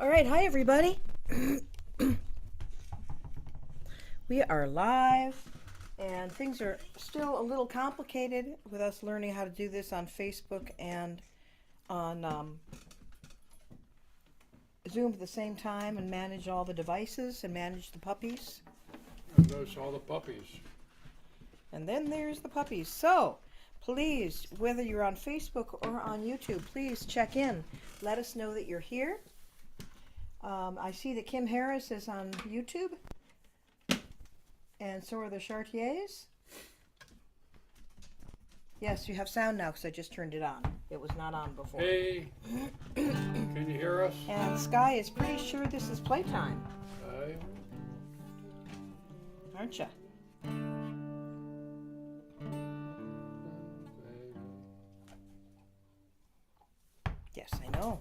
All right, hi everybody. We are live, and things are still a little complicated with us learning how to do this on Facebook and on Zoom at the same time, and manage all the devices and manage the puppies. And there's all the puppies. And then there's the puppies. So please, whether you're on Facebook or on YouTube, please check in. Let us know that you're here. I see that Kim Harris is on YouTube, and so are the Chartiers. Yes, you have sound now because I just turned it on. It was not on before. Hey, can you hear us? And Sky is pretty sure this is playtime, Aye. aren't you? Yes, I know.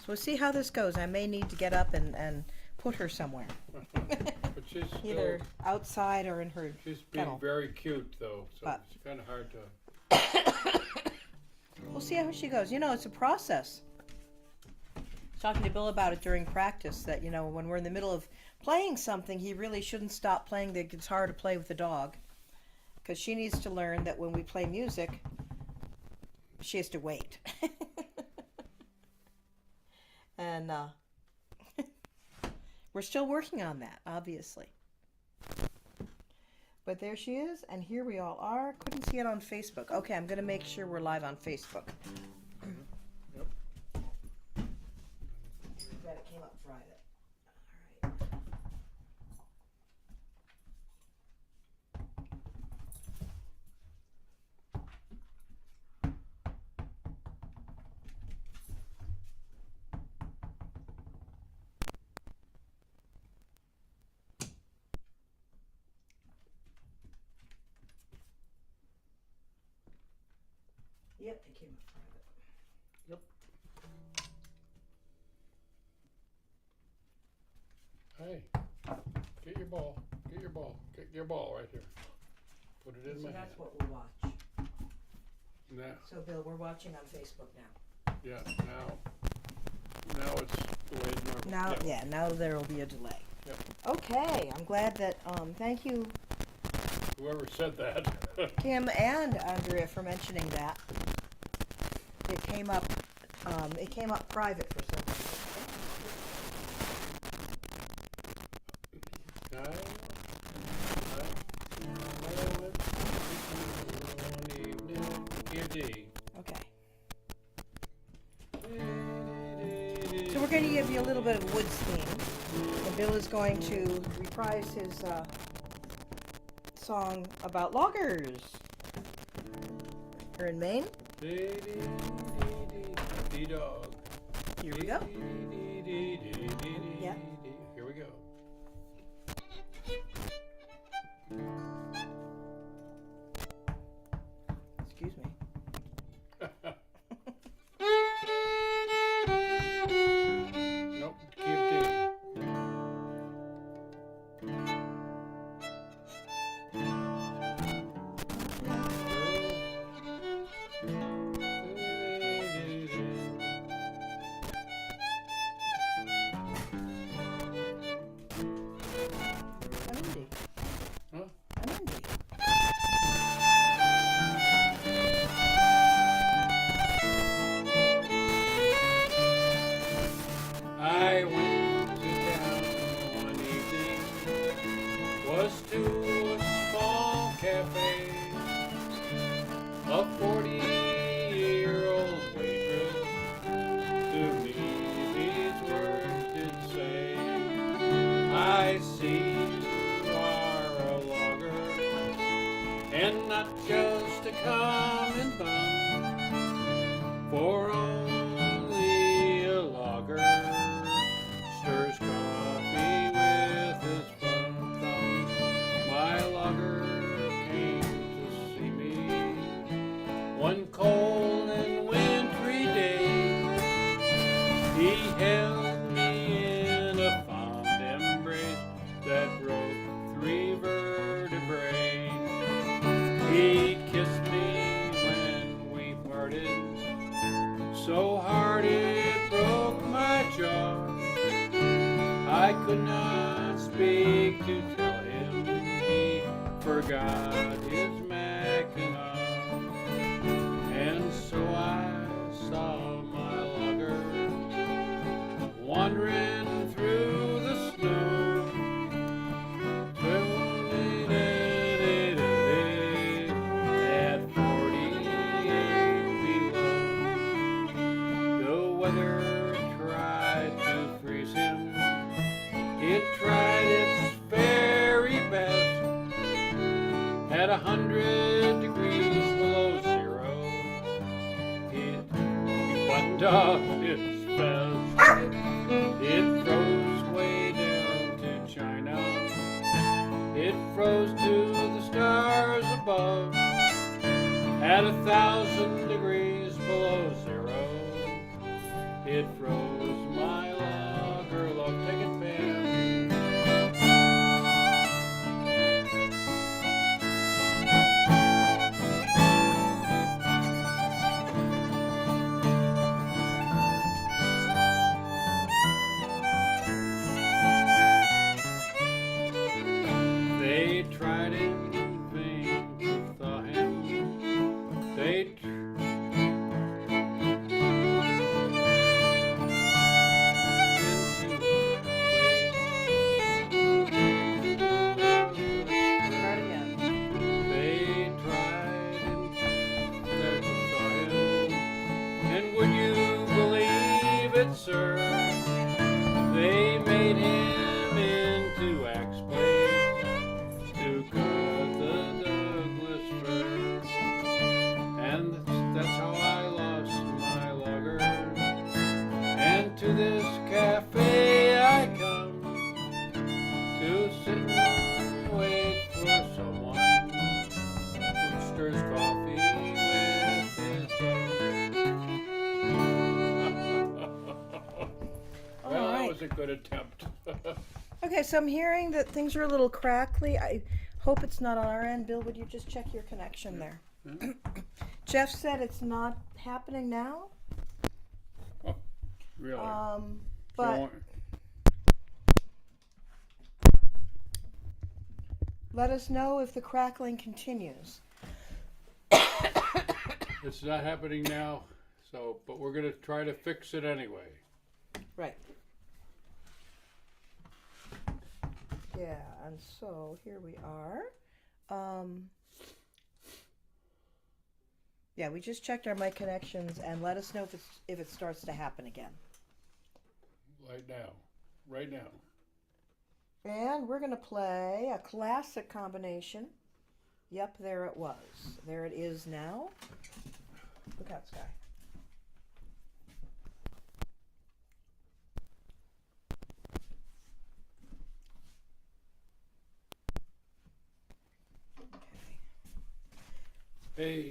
So we'll see how this goes. I may need to get up and put her somewhere. But she's Either outside or in her she's being kennel. very cute though, so But- it's kind of hard to. We'll see how she goes. You know, it's a process. I was talking to Bill about it during practice, that, you know, when we're in the middle of playing something, he really shouldn't stop playing the guitar to play with the dog. Because she needs to learn that when we play music, she has to wait. And we're still working on that, obviously. But there she is, and here we all are. Couldn't see it on Facebook. Okay, I'm going to make sure we're live on Facebook. Yep. Glad it came up private. All right. Yep, it came up private. Yep. Hey, get your ball. Get your ball. Get your ball right here. Put it in So my hand. that's what we'll watch. Now, So Bill, we're watching on Facebook now. yeah. Now it's the way it's normal. Now, yeah, now there will be a delay. Yep. Okay, I'm glad that, thank you, Whoever said that. Kim and Andrea, for mentioning that. It came up private for some reason. Okay. So we're going to give you a little bit of Woods theme. And Bill is going to reprise his song about loggers. You're in Maine? Dog. Here we go. Yeah. Here we go. Excuse me. Nope, keep digging. I'm indie. Huh? I'm indie. I went to town one evening, was to a small cafe. A 40-year-old waitress to me these words did say, I see you are a logger, and not just a common bum, for only a logger stirs coffee with his front thumb. My logger came to see me one cold and wintry day. He held me in a fond embrace that broke 3 vertebrae. He kissed me when we parted, so hard it broke my jaw. I could not speak to tell him he forgot his mackinaw. And so I saw my lugger wandering through the snow. At 48 below, the weather tried to freeze him. It tried its very best. At 100 degrees below zero, it buttoned off its vest. It froze way down to China. It froze to the stars above. At 1,000 degrees below zero, it froze my logger love. Take it, Pam. They tried in vain to thaw him. They Start again. They tried and to thaw him. And would you believe it, sir? They made him into axe blades to cut the Douglas fir. And that's how I lost my lugger. And to this cafe I come to sit and wait for someone who stirs coffee with his thumb. Well, that right. was a good attempt. Okay, so I'm hearing that things are a little crackly. I hope it's not on our end. Bill, would you just check your connection there? Jeff said it's not happening now. Really? But So, let us know if the crackling continues. it's not happening now, so but we're gonna try to fix it anyway. Right. Yeah, and so here we are. Yeah, we just checked our mic connections and let us know if it starts to happen again. Right now. And we're going to play a classic combination. Yep, there it was. There it is now. Look out, Sky. Hey,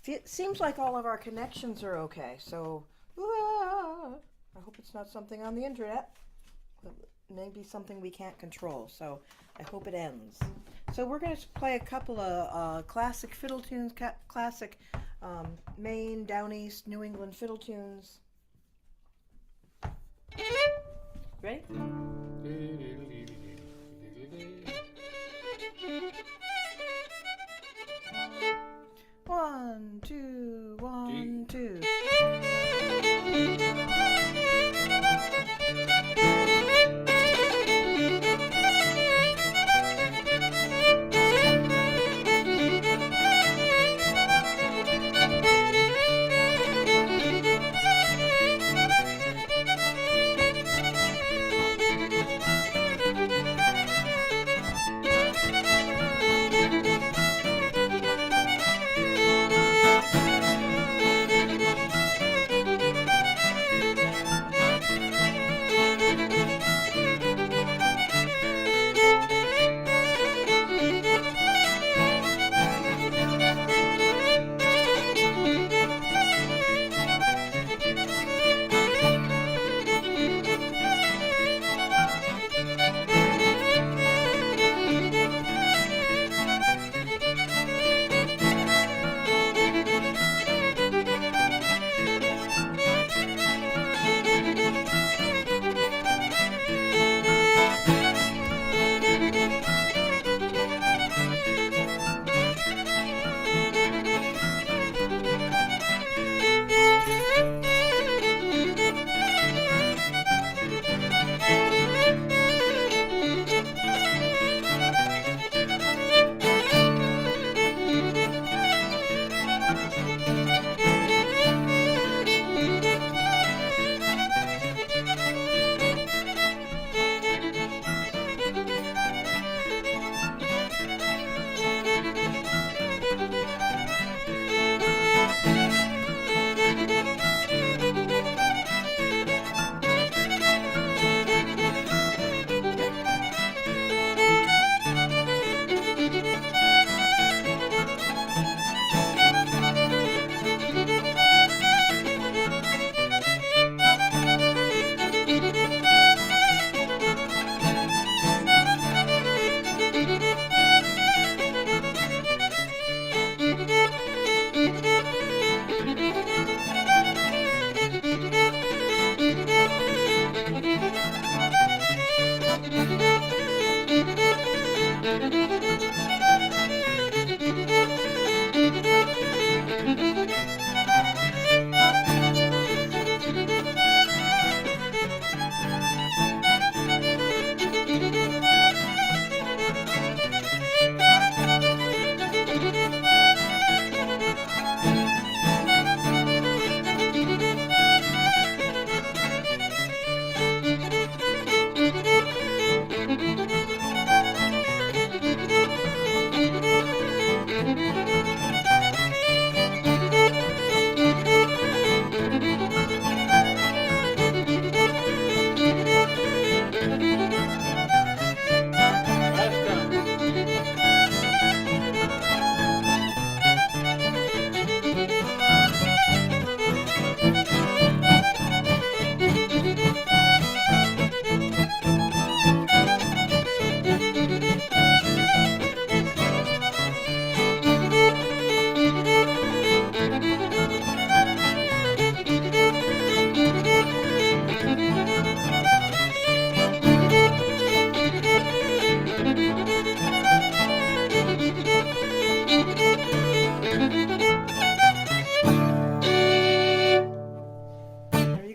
It seems like all of our connections are okay, so I hope it's not something on the internet. Maybe something we can't control, so I hope it ends. So we're going to play a couple of classic fiddle tunes, classic Maine, Down East, New England fiddle tunes. Ready? 1, 2, 1, 2.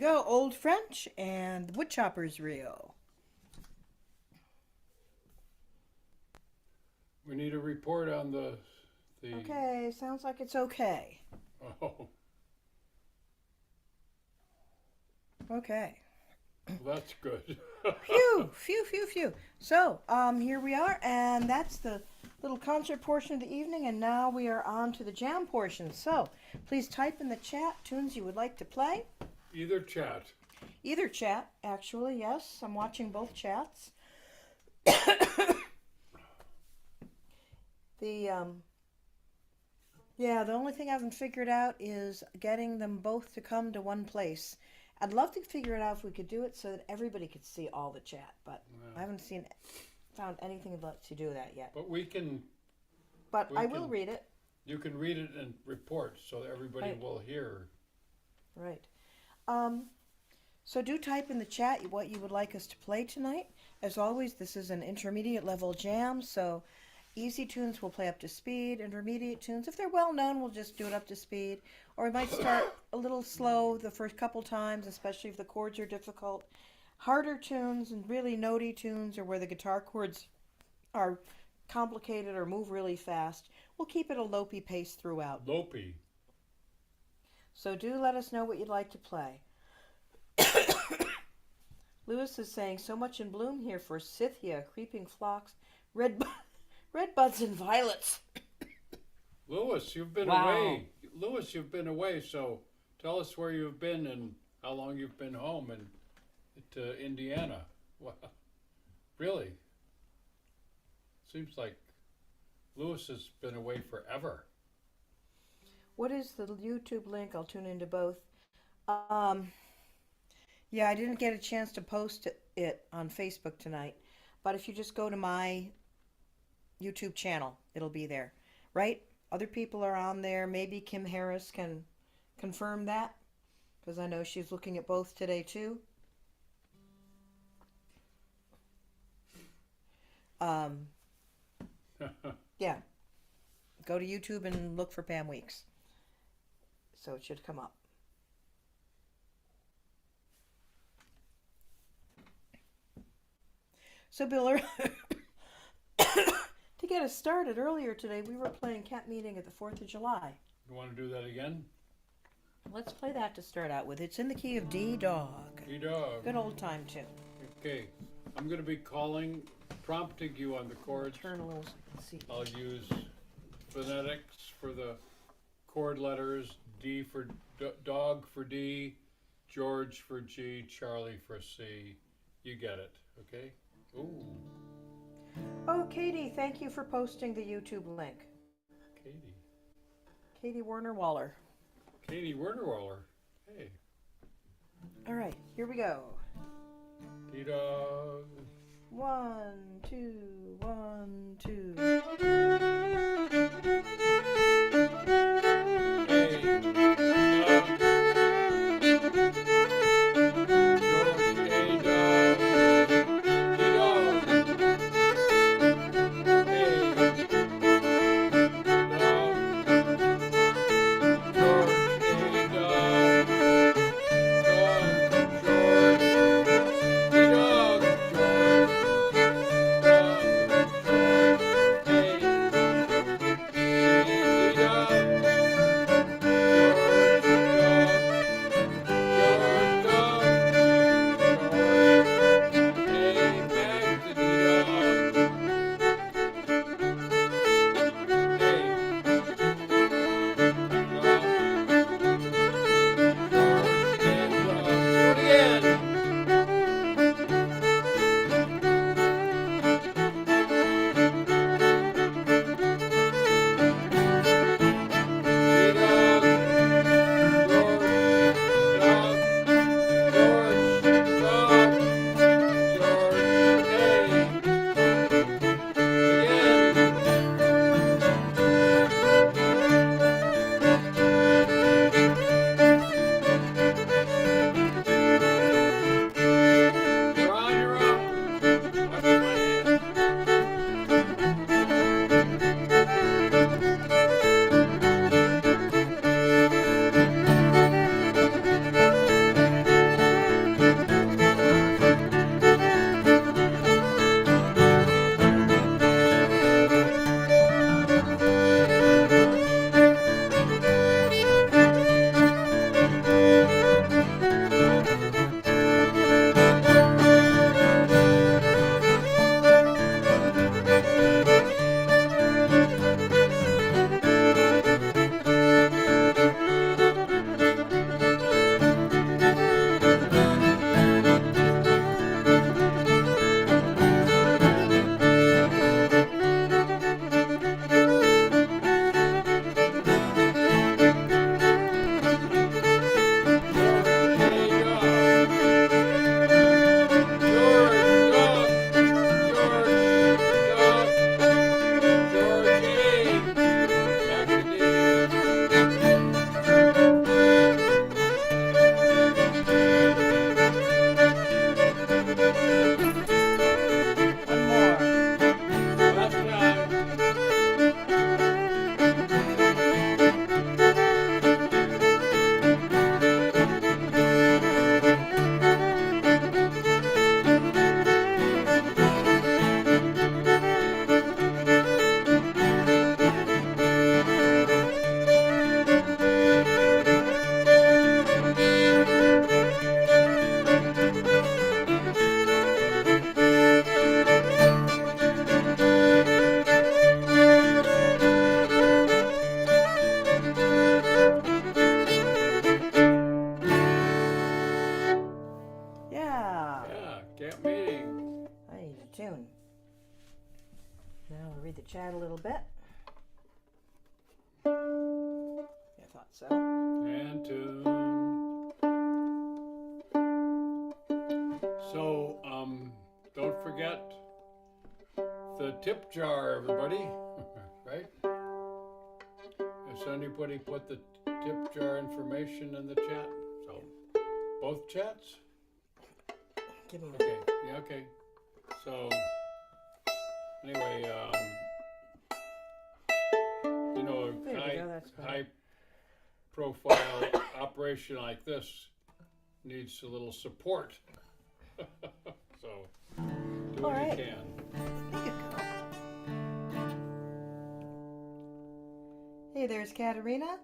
go. Old French and the Woodchopper's reel. We need a report on the. Okay, sounds like it's okay. Oh, Okay. well, that's good. Phew. So, here we are, and that's the little concert portion of the evening, and now we are on to the jam portion. So, please type in the chat tunes you would like to play. Either chat. Either chat, actually, yes. I'm watching both chats. The only thing I haven't figured out is getting them both to come to one place. I'd love to figure it out if we could do it so that everybody could see all the chat, but I haven't found anything that lets you do that yet. But we can. But I will read it. You can read it and report so that everybody will hear. Right. So do type in the chat what you would like us to play tonight. As always, this is an intermediate level jam, so easy tunes we'll play up to speed. Intermediate tunes, if they're well known, we'll just do it up to speed. Or we might start a little slow the first couple times, especially if the chords are difficult. Harder tunes and really notey tunes, or where the guitar chords are complicated or move really fast, we'll keep it a lopey pace throughout. Lopey. So do let us know what you'd like to play. Lewis is saying, so much in bloom here for Scythia, creeping phlox, red buds and violets. Lewis, you've been Wow. away. Lewis, you've been away, so tell us where you've been and how long you've been home and to Indiana. Wow. Really? Seems like Lewis has been away forever. What is the YouTube link? I'll tune into both. Yeah, I didn't get a chance to post it on Facebook tonight, but if you just go to my YouTube channel, it'll be there, right? Other people are on there. Maybe Kim Harris can confirm that, because I know she's looking at both today too. Yeah. Go to YouTube and look for Pam Weeks. So it should come up. So Bill, to get us started earlier today, we were playing Cat Meeting at the 4th of July. You want to do that again? Let's play that to start out with. It's in the key of D-Dog. D-Dog. Good old time tune. Okay. I'm going to be prompting you on the chords. Turn a little, see. I'll use phonetics for the chord letters. D for dog for D, George for G, Charlie for C. You get it, okay? Ooh. Oh, Katie, thank you for posting the YouTube link. Katie Werner-Waller. Katie Werner-Waller. Hey. All right, here we go. D-Dog. 1, 2, 1, 2. Camp meeting. I need a tune. Now we'll read the chat a little bit. I thought so. And tune. So, don't forget the tip jar, everybody. Right? Has anybody put the tip jar information in the chat? So, both chats? Give me Okay, yeah, okay. So, anyway, you know, There we a go, that's better. high profile operation like this needs a little support. So, do All what right. you can. There you go. Hey, there's Katerina.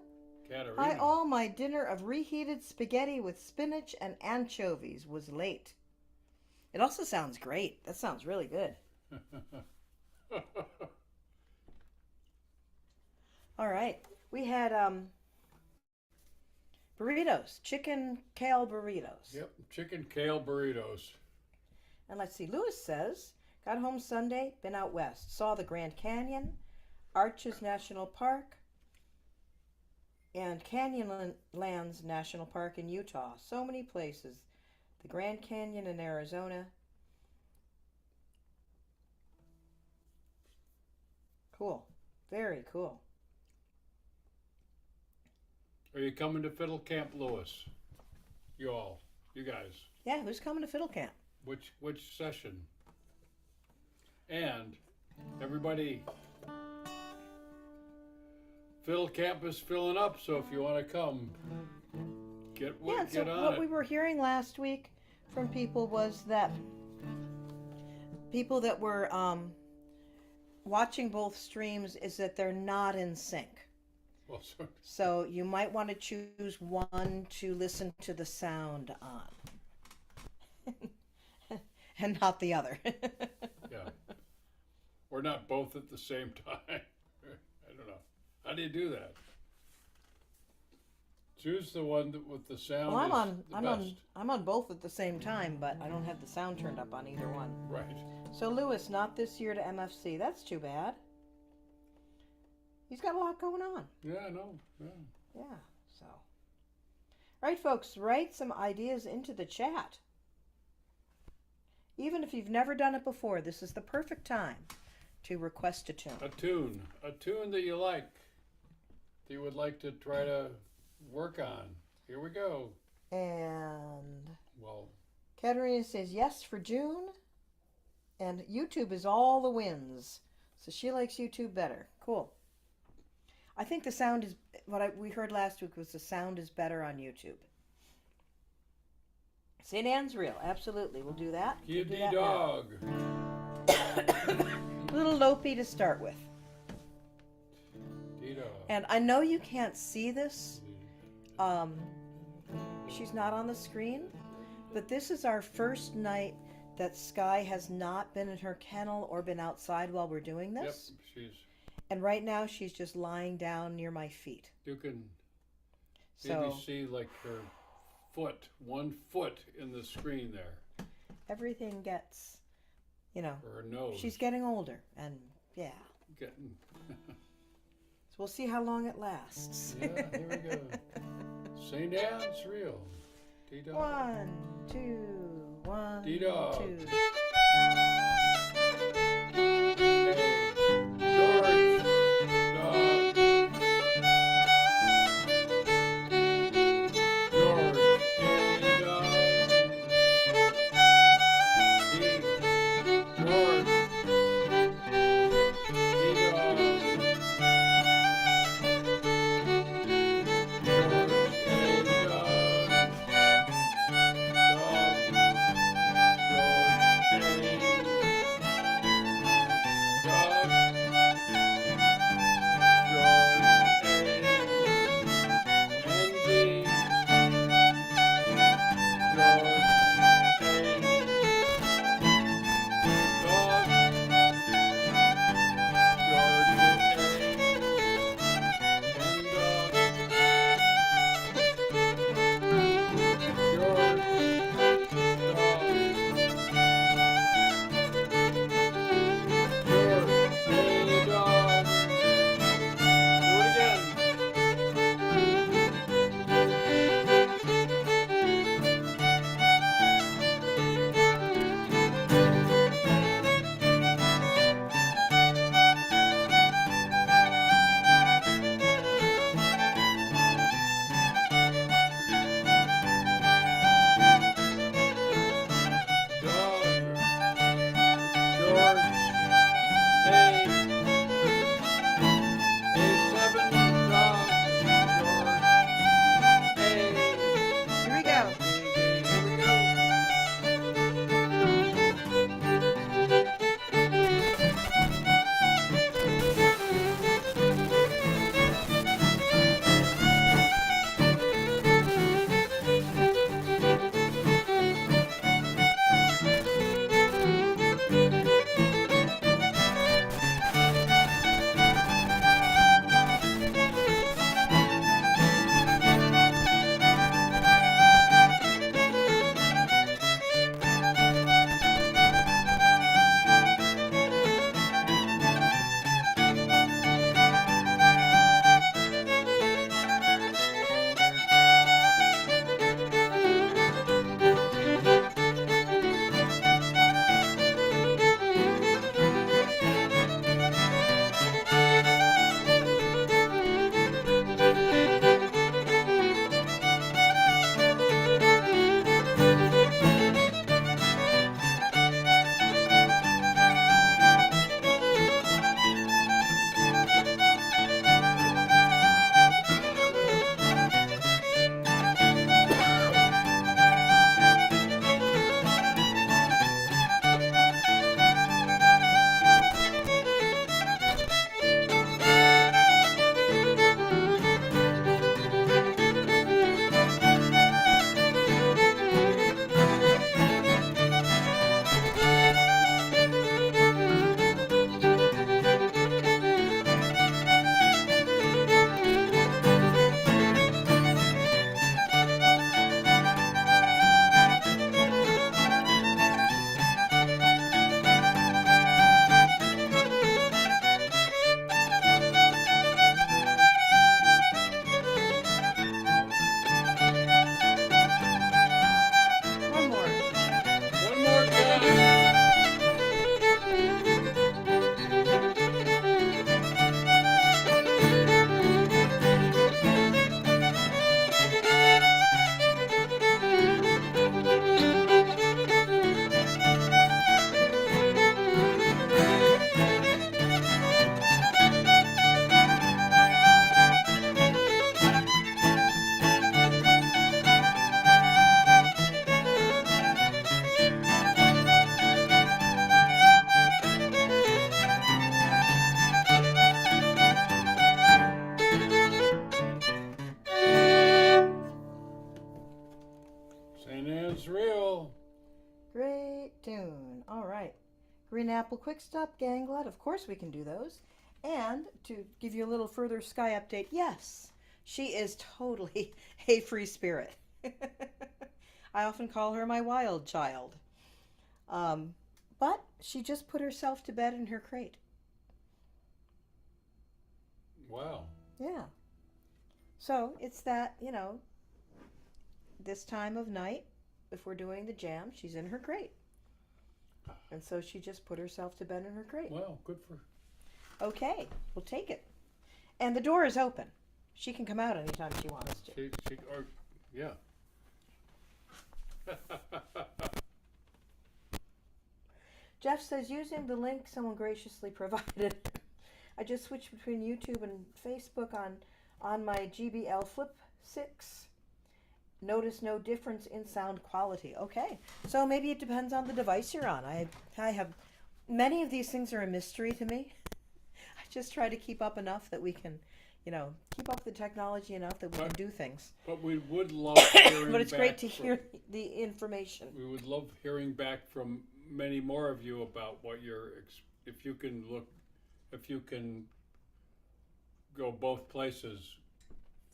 Katerina. Hi all, my dinner of reheated spaghetti with spinach and anchovies was late. It also sounds great. That sounds really good. All right. We had burritos, chicken kale burritos. Yep, chicken kale burritos. And let's see, Lewis says, got home Sunday, been out west, saw the Grand Canyon, Arches National Park, and Canyonlands National Park in Utah. So many places. The Grand Canyon in Arizona. Cool. Very cool. Are you coming to Fiddle Camp Lewis? You all, you guys. Yeah, who's coming to Fiddle Camp? Which session? And everybody, Fiddle Camp is filling up, so if you want to come, get Yeah, so on what it. we were hearing last week from people was that people that were watching both streams is that they're not in sync. Well, So you might want to choose one to listen to the sound on. And not the other. yeah. Or not both at the same time. I don't know. How do you do that? Choose the one that with the sound Well, is the best. I'm on both at the same time, but I don't have the sound turned up on either one. Right. So Lewis, not this year to MFC. That's too bad. He's got a lot going on. Yeah, I know. Yeah. Yeah, so. All right, folks, write some ideas into the chat. Even if you've never done it before, this is the perfect time to request a tune. A tune that you like, that you would like to try to work on. Here we go. And Well, Katerina says yes for June. And YouTube is all the wins. So she likes YouTube better. Cool. I think the sound is, we heard last week was the sound is better on YouTube. St. Anne's real, absolutely. We'll do that. We'll do Kitty that now. dog. A little Lopey to start with. Kitty dog. And I know you can't see this. She's not on the screen. But this is our first night that Sky has not been in her kennel or been outside while we're doing Yep, this. she's. And right now she's just lying down near my feet. You can maybe So see like her foot, 1 foot in the screen there, everything gets, or her nose. she's getting older. And yeah. getting. So we'll see how long it lasts. Yeah, here we go. St. Anne's real. T-dog. 1, 2, 1, D-dog. 2. George, dog. George, dog. George, St. Anne's Reel. Great tune. All right. Green Apple Quick Stop, Ganglet. Of course we can do those. And to give you a little further Sky update, yes, she is totally a free spirit. I often call her my wild child. But she just put herself to bed in her crate. Wow. Yeah. So it's that, this time of night, if we're doing the jam, she's in her crate. And so she just put herself to bed in her crate. Well, good for her. Okay, we'll take it. And the door is open. She can come out anytime she wants to. Yeah. Jeff says, using the link someone graciously provided, I just switched between YouTube and Facebook on my GBL Flip 6. Notice no difference in sound quality. Okay, so maybe it depends on the device you're on. I have, many of these things are a mystery to me. I just try to keep up enough that we can, keep up the technology enough that we can do things. But we would love hearing But it's back great to hear the information. We would love hearing back from many more of you about what if you can go both places,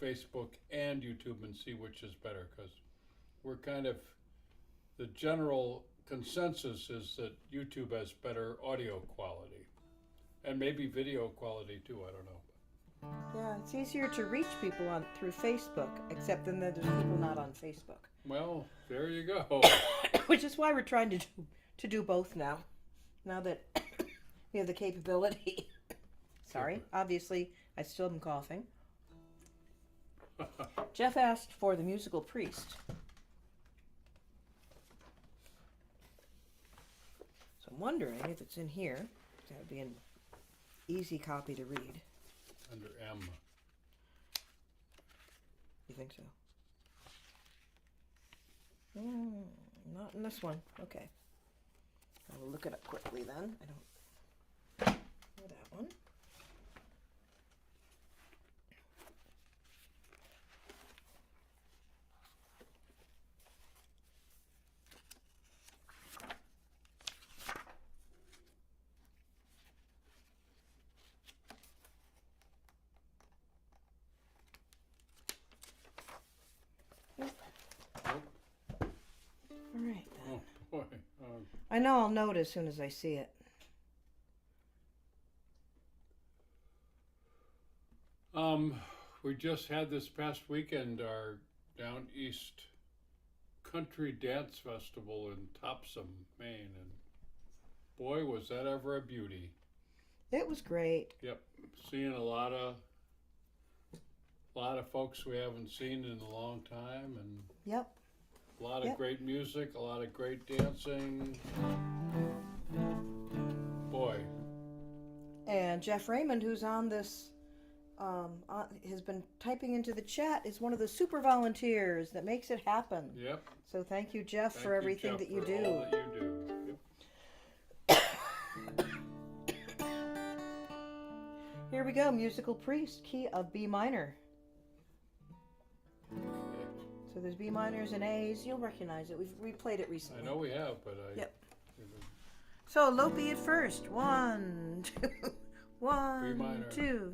Facebook and YouTube, and see which is better, because we're the general consensus is that YouTube has better audio quality and maybe video quality too. I don't know. Yeah, it's easier to reach people through Facebook, except then there's people not on Facebook. Well, there you go. Which is why we're trying to do both now that we have the capability. Sorry, obviously I still am coughing. Jeff asked for the musical priest. So I'm wondering if it's in here. That would be an easy copy to read. Under M. You think so? Not in this one. Okay. I will look it up quickly then. I don't know that one. All right then. Oh boy. I know I'll know it as soon as I see it. We just had this past weekend our Down East Country Dance Festival in Topsom, Maine, and boy, was that ever a beauty. It was great. Yep, seeing a lot of folks we haven't seen in a long time, and Yep. a lot of great music, a lot of great dancing. Boy. And Jeff Raymond, who's on this, has been typing into the chat, is one of the super volunteers that makes it happen. Yep. So thank you, Jeff, for everything that you do. All that you do. Yep. Here we go, musical priest, key of B minor. So there's B minors and A's. You'll recognize it. We played it recently. I know we have, but I. Yep. So Lopi at first. 1, 2, 1, B minor. 2.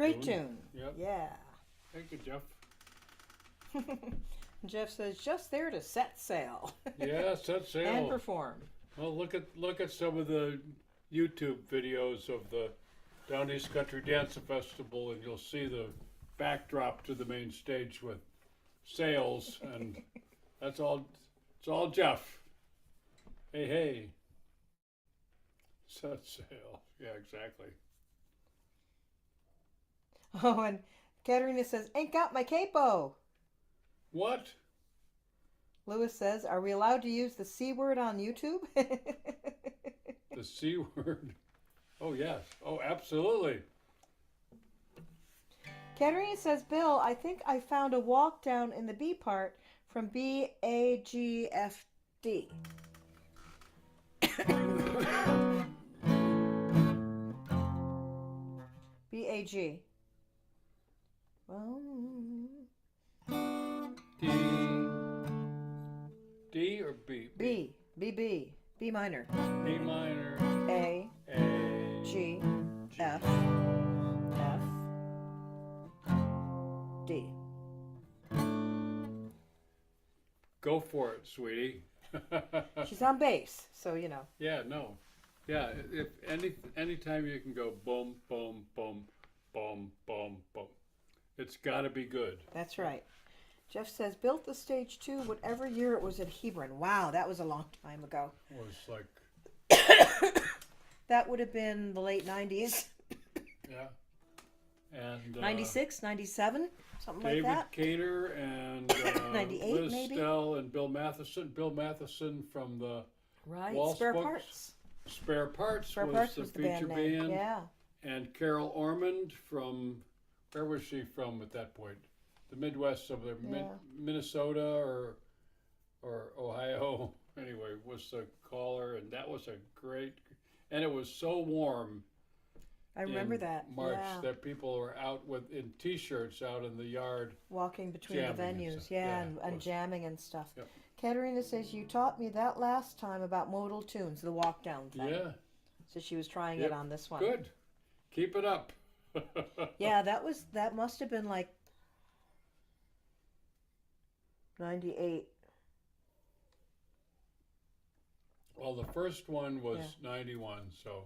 Great tune. Yep. Yeah. Thank you, Jeff. Jeff says, just there to set sail. Yeah, set sail. And perform. Well, look at some of the YouTube videos of the Down East Country Dance Festival, and you'll see the backdrop to the main stage with sails, and that's all. It's all Jeff. Hey, hey. Set sail. Yeah, exactly. Oh, and Katerina says, ain't got my capo. What? Lewis says, are we allowed to use the C word on YouTube? The C word? Oh, yes. Oh, absolutely. Katerina says, Bill, I think I found a walk down in the B part from BAGFD. BAG. Well, D or B? B. B minor. B minor. A. A. G. F. D. Go for it, sweetie. She's on bass, so you know. Yeah, no. Yeah, if anytime you can go boom, boom, boom, boom, boom, boom, it's got to be good. That's right. Jeff says, built the stage 2 whatever year it was at Hebron. Wow, that was a long time ago. It was like, That would have been the late 90s. yeah. And 96, 97, something David like that. Cater and 98 Liz maybe? Stell and Bill Matheson. Bill Matheson from the Right, Waltz Spare Books. Parts. Spare Parts Spare was Parts the was the feature band name. band. Yeah. And Carol Ormond from, where was she from at that point? The Midwest, somewhere, Yeah. Minnesota or Ohio. Anyway, was the caller, and that was a great, and it was so warm. I remember in that. March Yeah. that people were out in T-shirts out in the yard. Walking between the Jamming and venues. stuff. Yeah, Yeah, and it was- jamming and stuff. Yep. Katerina says, you taught me that last time about modal tunes, the walk down thing. Yeah, So she was trying Yep. it on this one. good. Keep it up. Yeah, that must have been like 98. Well, the first one was Yeah. 91, so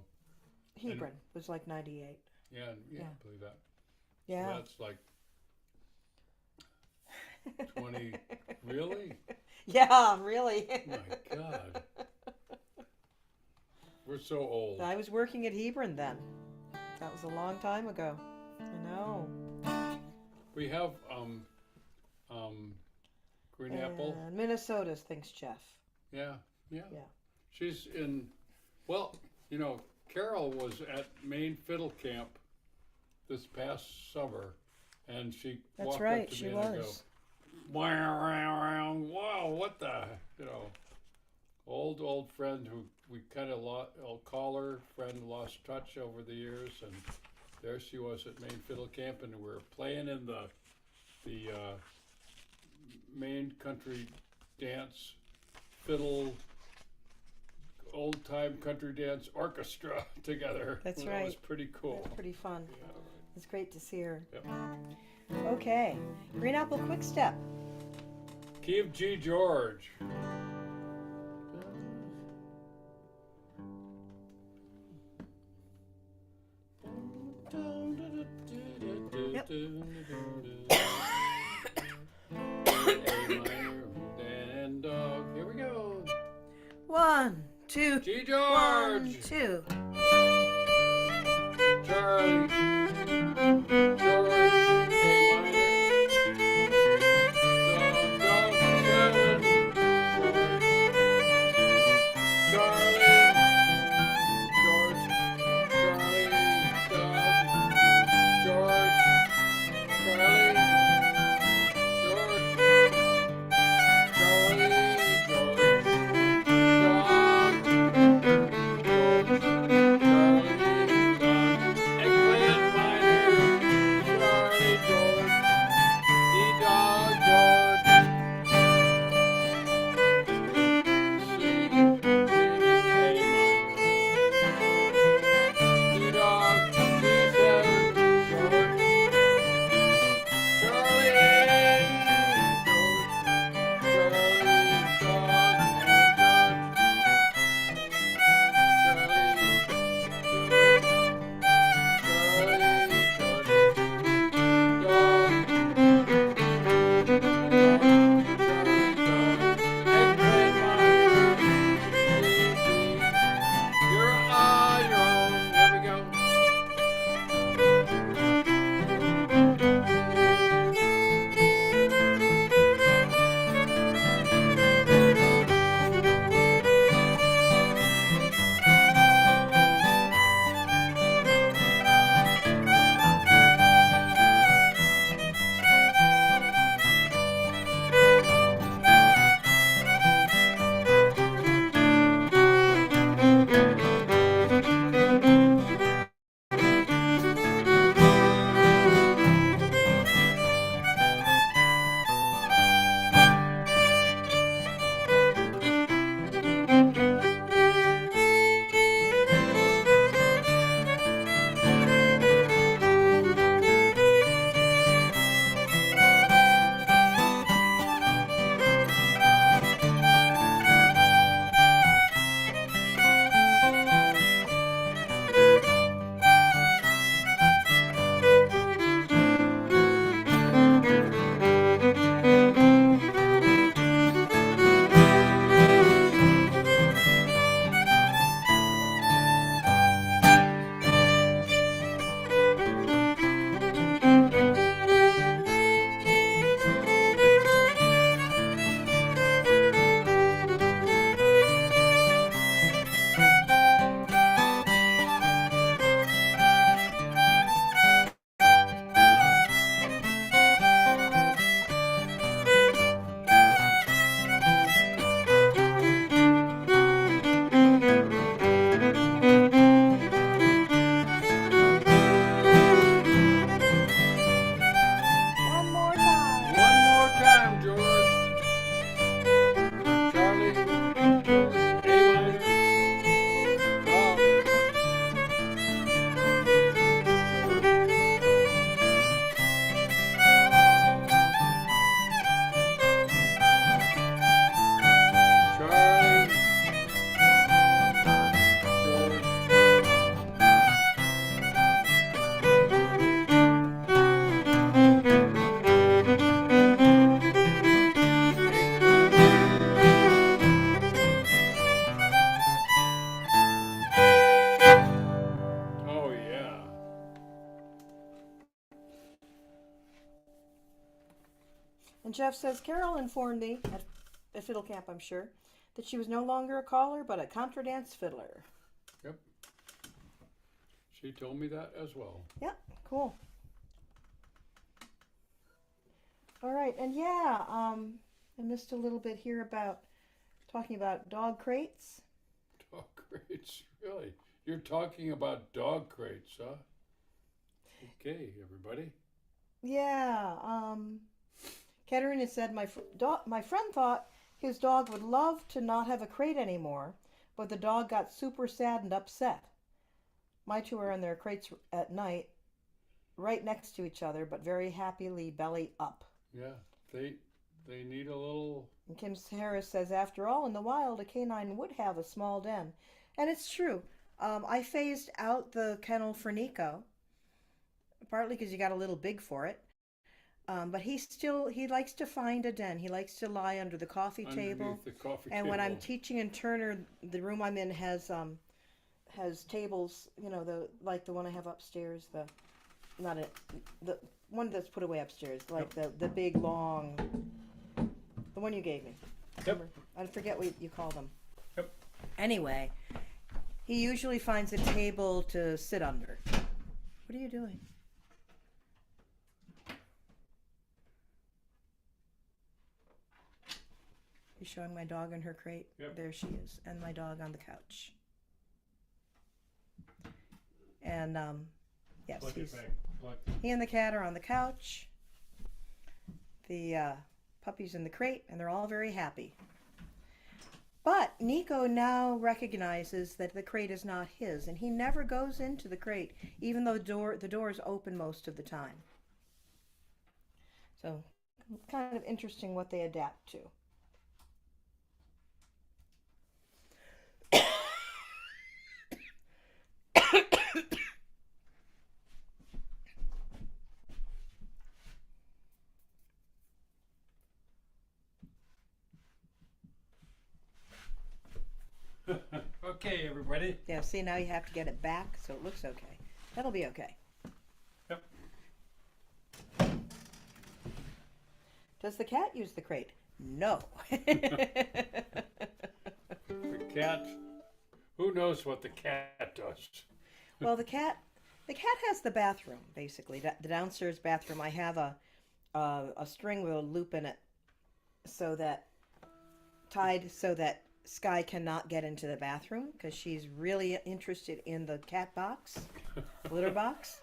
Hebron was like 98. yeah, Yeah. I believe that. Yeah. So that's like 20. Really? Yeah, really. My God. We're so old. I was working at Hebron then. That was a long time ago. I know. We have Green Apple. And Minnesota's thinks Jeff. Yeah. Yeah. She's in. Well, you know, Carol was at Maine Fiddle Camp this past summer, and she That's walked right, up to she me and I go, was. wow, what the, you know, old friend who we kind of I'll call her friend, lost touch over the years, and there she was at Maine Fiddle Camp, and we were playing in the Maine Country Dance Fiddle Old Time Country Dance Orchestra together. That's Well, that was right. pretty cool. That's pretty fun. Yeah, It's great to see her. Yep. Okay. Green Apple Quick Step. Key of G George. Yep. A minor and dog. Here we go. 1, 2, G 1, George. 2. Charlie. George. A minor. Dog. Dog. 7. George. Charlie. George. Charlie. Dog. George. Charlie. George. Charlie. George. Dog. George. Charlie. Dog. Eggplant minor. Jeff says, Carol informed me, at fiddle camp I'm sure, that she was no longer a caller but a contradance fiddler. Yep. She told me that as well. Yep, cool. All right, and yeah, I missed a little bit here about talking about dog crates. Dog crates, really? You're talking about dog crates, huh? Okay, everybody. Yeah, Katerina said, my friend thought his dog would love to not have a crate anymore, but the dog got super sad and upset. My two are in their crates at night, right next to each other, but very happily belly up. Yeah, they need a little... And Kim Harris says, after all, in the wild, a canine would have a small den. And it's true. I phased out the kennel for Nico, partly because you got a little big for it. But he likes to find a den. He likes to lie under the coffee table. Underneath the coffee And table. when I'm teaching in Turner, the room I'm in has tables, you know, the one I have upstairs, the one that's put away upstairs, like the big long, the one you gave me. Yep. I forget what you call them. Yep. Anyway, he usually finds a table to sit under. What are you doing? He's showing my dog in her crate. Yep. There she is, and my dog on the couch. And yes, he and the cat are on the couch. The puppy's in the crate, and they're all very happy. But Nico now recognizes that the crate is not his, and he never goes into the crate, even though the door is open most of the time. So, kind of interesting what they adapt to. Okay, everybody. Yeah, see, now you have to get it back so it looks okay. That'll be okay. Yep. Does the cat use the crate? No. The cat, who knows what the cat does? Well, the cat has the bathroom, basically. The downstairs bathroom. I have a string with a loop in it tied so that Sky cannot get into the bathroom because she's really interested in the cat box, litter box.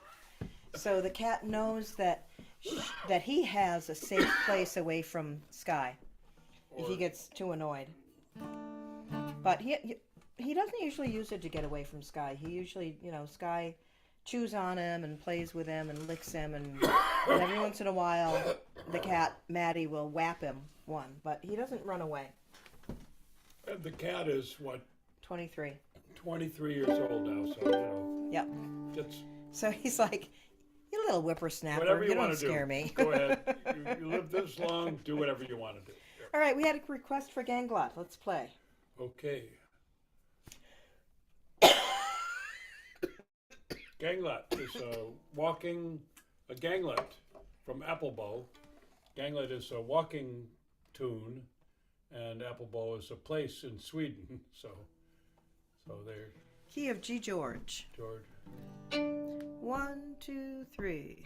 So the cat knows that he has a safe place away from Sky if he gets too annoyed. But he doesn't usually use it to get away from Sky. He usually, Sky chews on him and plays with him and licks him, and every once in a while the cat, Maddie, will whap him one, but he doesn't run away. And the cat is, what? 23. 23 years old now, so, Yep. It's So he's like, you little whippersnapper, whatever you don't want to scare do. me. Go ahead. You live this long, do whatever you want to do. All right, we had a request for Ganglot. Let's play. Okay. Ganglet is a ganglet from Applebow. Ganglet is a walking tune, and Applebow is a place in Sweden. So there, Key of G George. George. 1, 2, 3.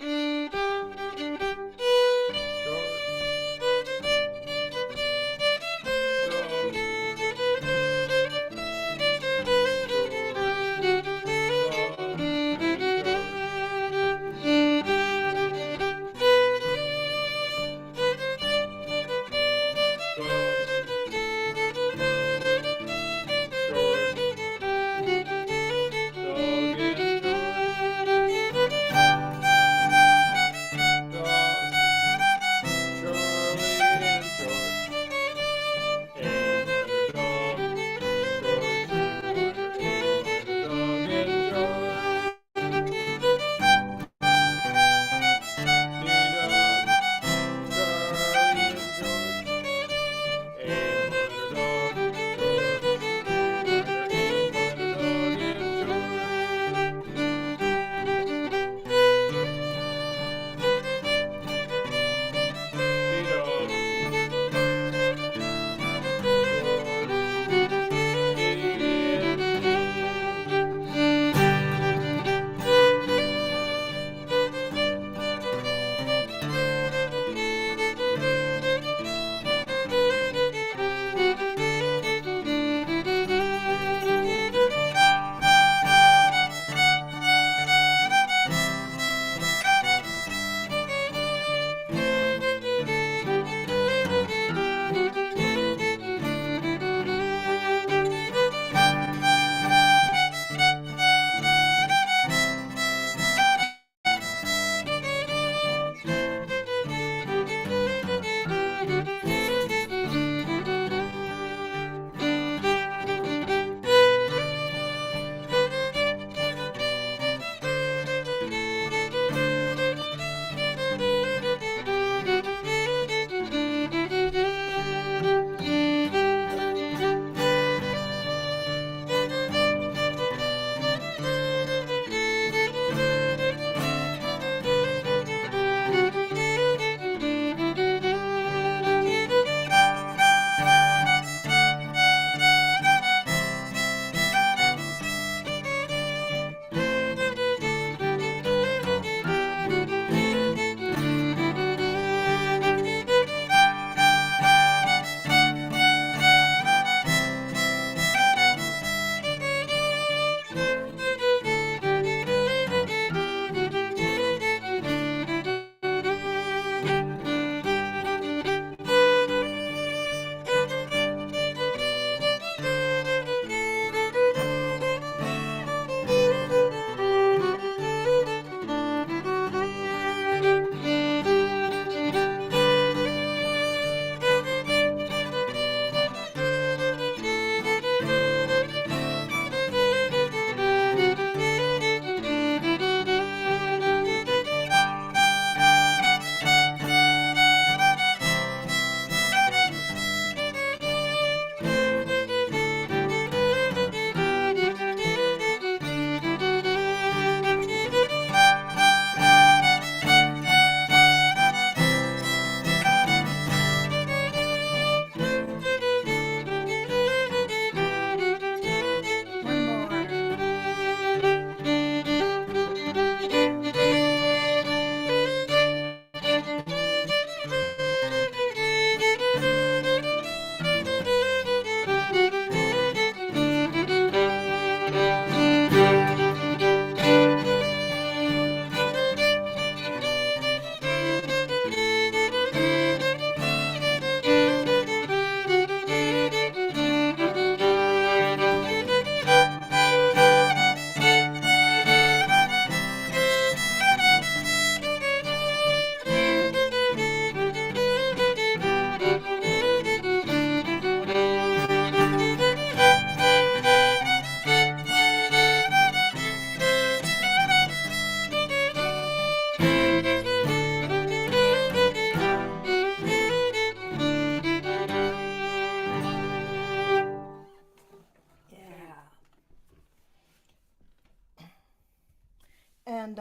And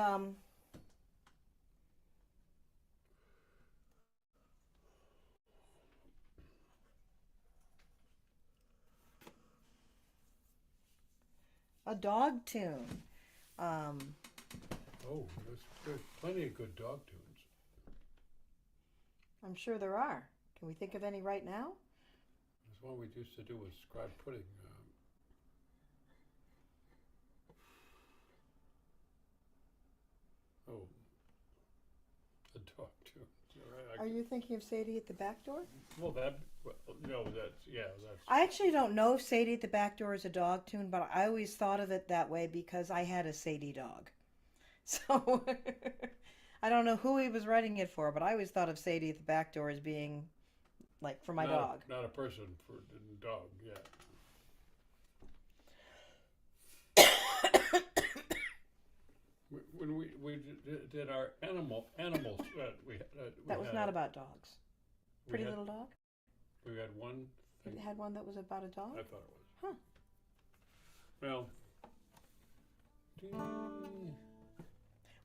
a dog tune. Oh, there's plenty of good dog tunes. I'm sure there are. Can we think of any right now? There's one we used to do with Scribe Pudding. Oh, a dog tune. Right, Are you thinking of Sadie at the Back Door? well, no, that's. I actually don't know if Sadie at the Back Door is a dog tune, but I always thought of it that way because I had a Sadie dog. So I don't know who he was writing it for, but I always thought of Sadie at the Back Door as being like for my dog. Not a person, for a dog, yeah. When we did our animals, That was not about dogs. Pretty had- Little Dog? we had one You thing. had one that was about a dog? I thought it was. Huh. Well.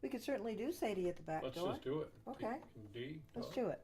We could certainly do Sadie at the Back Let's Door. just do it. Okay. D. Let's do it.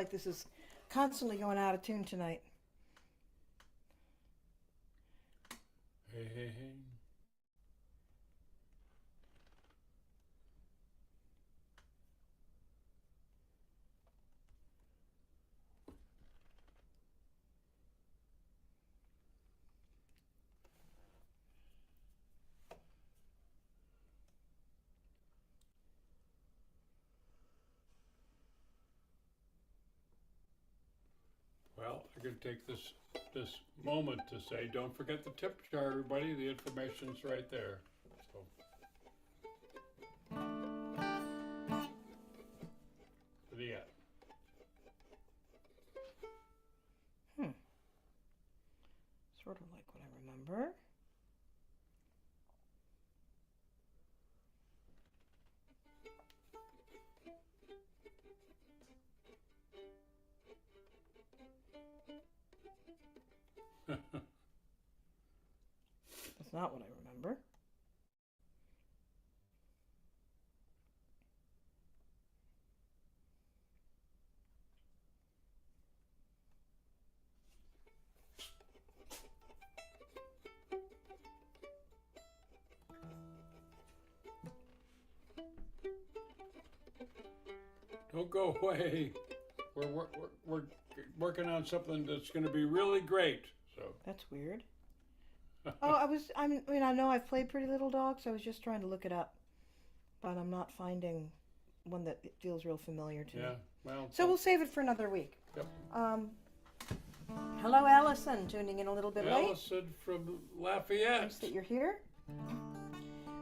like this is constantly going out of tune tonight. Hey, hey, hey. Well, I could take this moment to say, don't forget the tip jar, everybody. The information's right there. So, yeah. Sort of like what I remember. That's not what I remember. Don't go away. We're working on something that's going to be really great. So That's weird. Oh, I mean, I know I've played Pretty Little Dogs. I was just trying to look it up, but I'm not finding one that feels real familiar to me. yeah, well. So we'll save it for another week. Yep. Hello, Allison. Tuning in a little bit late. Allison from Lafayette. Nice that you're here.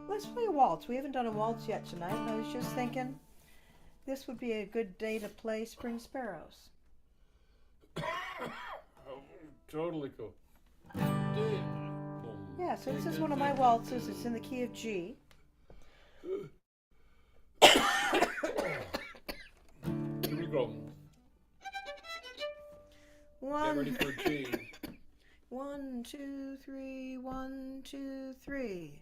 Let's play a waltz. We haven't done a waltz yet tonight. I was just thinking this would be a good day to play Spring Sparrows. Oh, totally cool. Yeah, so this is one of my waltzes. It's in the key of G. Here we go. Get ready for G. 1, 2, 3, 1, 2, 3.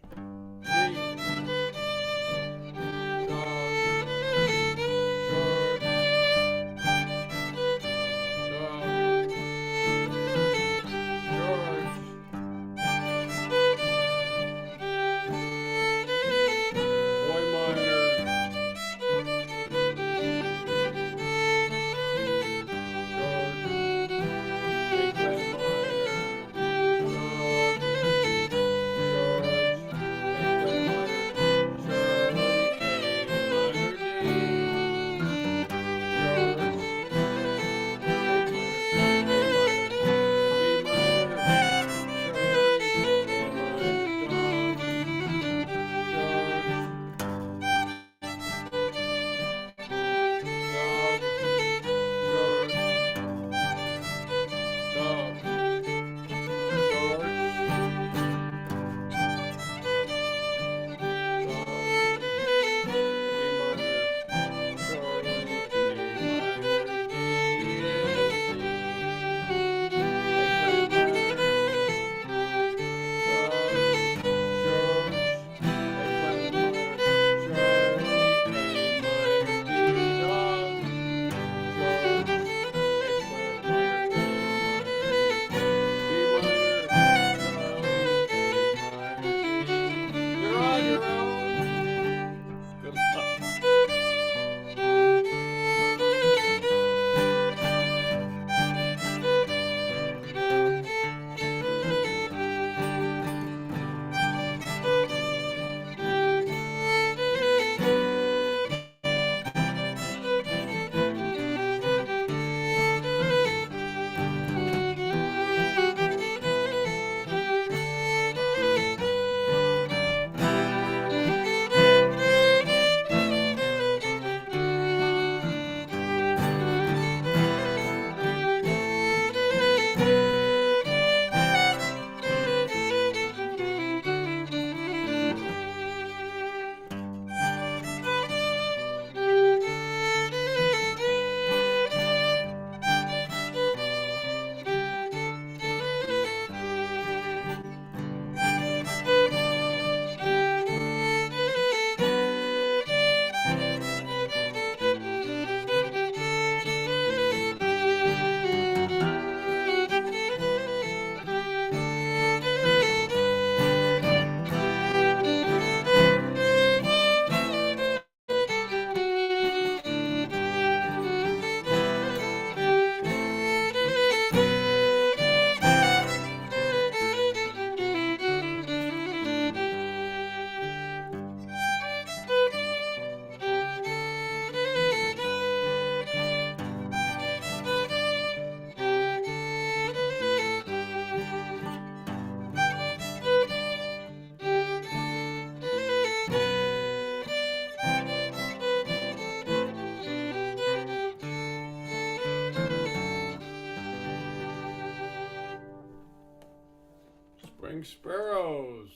Singing sparrows.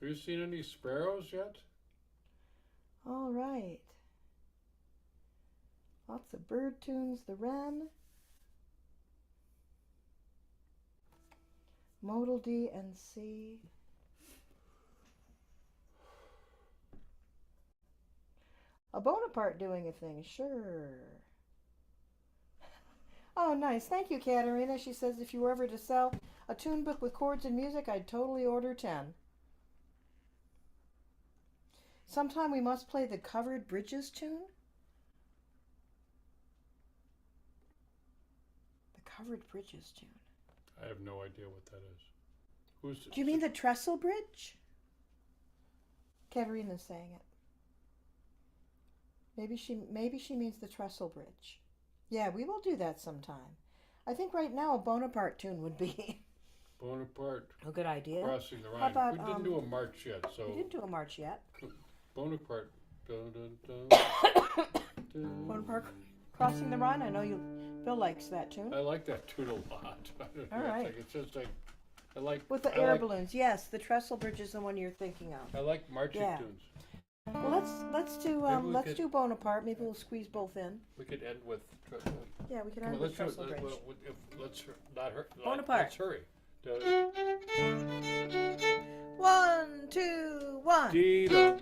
Have you seen any sparrows yet? All right. Lots of bird tunes. The wren. Modal D and C. A Bonaparte doing a thing, sure. Oh, nice. Thank you, Katerina. She says if you were ever to sell a tune book with chords and music, I'd totally order 10. Sometime we must play the Covered Bridges tune. The Covered Bridges tune. I have no idea what that is. Who's? Do you mean the Trestle Bridge? Katerina's saying it. Maybe she means the Trestle Bridge. Yeah, we will do that sometime. I think right now a Bonaparte tune would be Bonaparte. a good idea. Crossing the Rhine. How about, We didn't do a march yet, so. We didn't do a march yet. Bonaparte. Dun, dun, dun, dun. Bonaparte crossing the Rhine. I know Bill likes that tune. I like that tune a lot. I don't know, All right. It's just like I like With the air balloons, yes, the Trestle Bridge is the one you're thinking of. I like marching Yeah. tunes. Well, let's do Maybe we do Bonaparte. Maybe we'll squeeze both in. We could end with. Yeah, we can Come end on, with Trestle Bridge. let's not hurt. Bonaparte. Let's hurry. 1, 2, 1. Dee-da.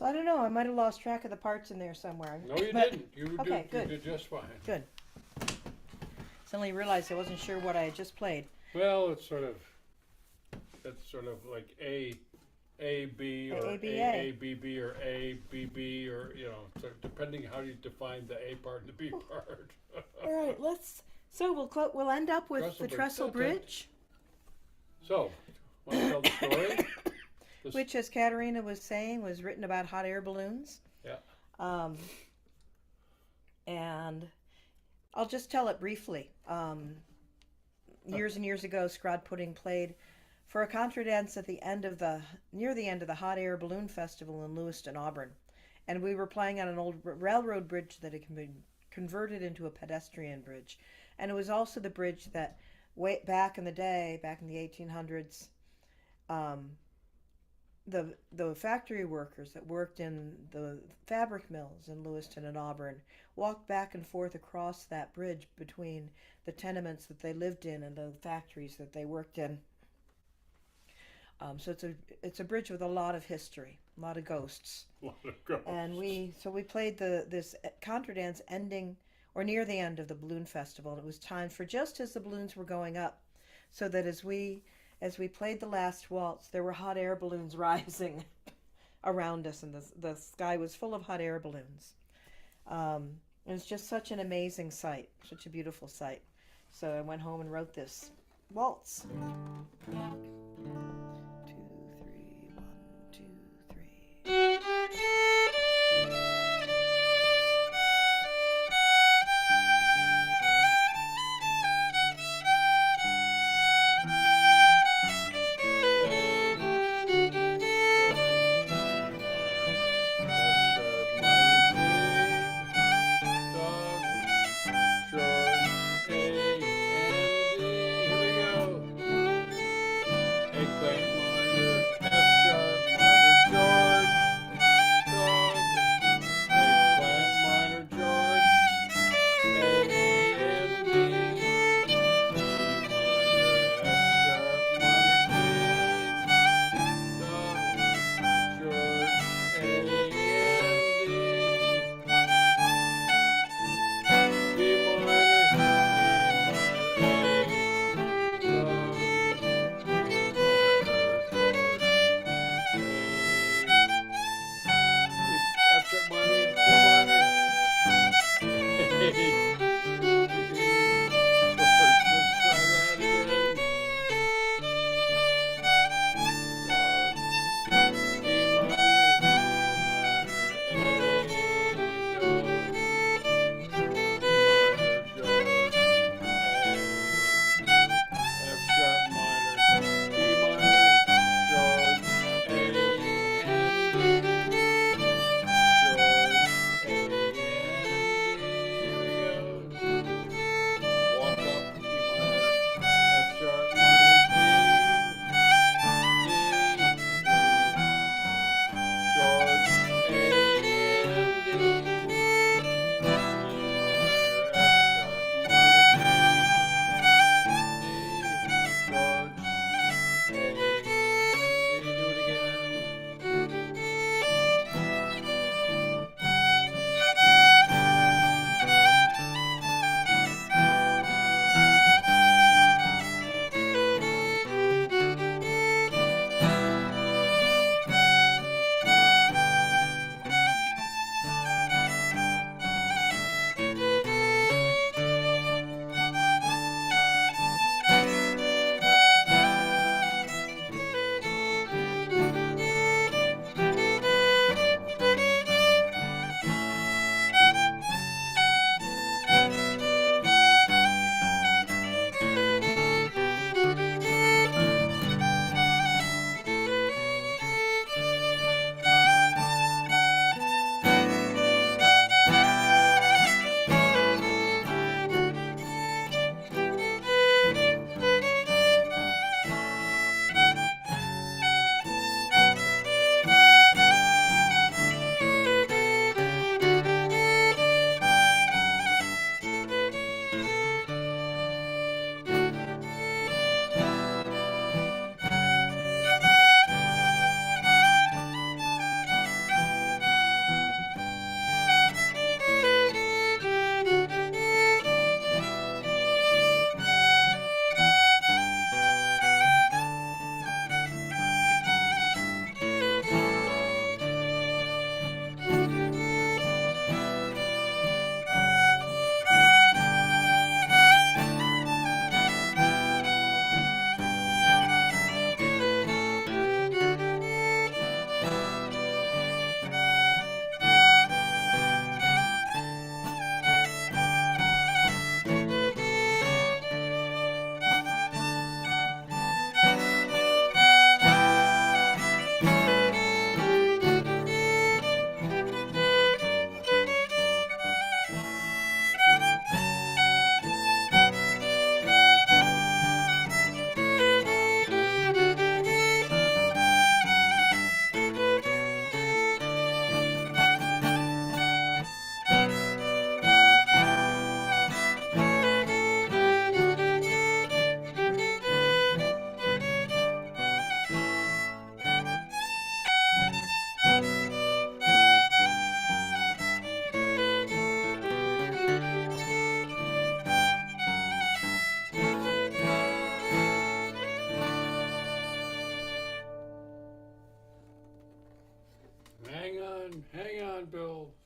So I don't know. I might have lost track of the parts in there somewhere. No, you But- didn't. You okay, good. did just fine. Good. Suddenly realized I wasn't sure what I had just played. Well, it's sort of like A B or A, B B or A B B or so depending how you define the A part and the B part. All right, we'll end up with the Trestle Bridge, So, want to tell the story? which, as Katerina was saying, was written about hot air balloons. Yeah. And I'll just tell it briefly. Years and years ago, Scrod Pudding played for a contradance at near the end of the Hot Air Balloon Festival in Lewiston, Auburn. And we were playing on an old railroad bridge that had been converted into a pedestrian bridge. And it was also the bridge that way back in the day, back in the 1800s, um, the factory workers that worked in the fabric mills in Lewiston and Auburn walked back and forth across that bridge between the tenements that they lived in and the factories that they worked in. So it's a bridge with a lot of history, a lot of ghosts. A lot of ghosts. And we played this contra dance ending or near the end of the balloon festival. And it was time for just as the balloons were going up, so that as we played the last waltz, there were hot air balloons rising around us, and the sky was full of hot air balloons. It was just such an amazing sight, such a beautiful sight. So I went home and wrote this waltz. 2, 3, 1, 2, 3.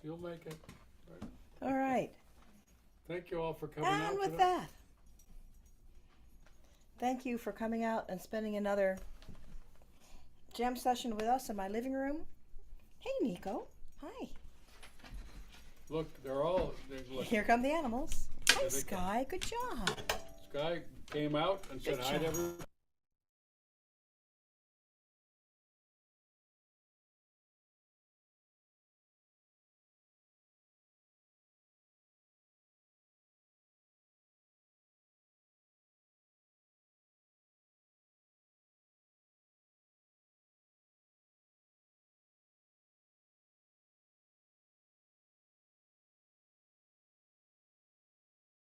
You'll make it. All right. Thank you all for coming out And with today. that, thank you for coming out and spending another jam session with us in my living room. Hey, Nico. Hi. Look, look, Here come the animals. Hi, Here they Sky. Good job. Sky came out and said Good hi to job. everybody.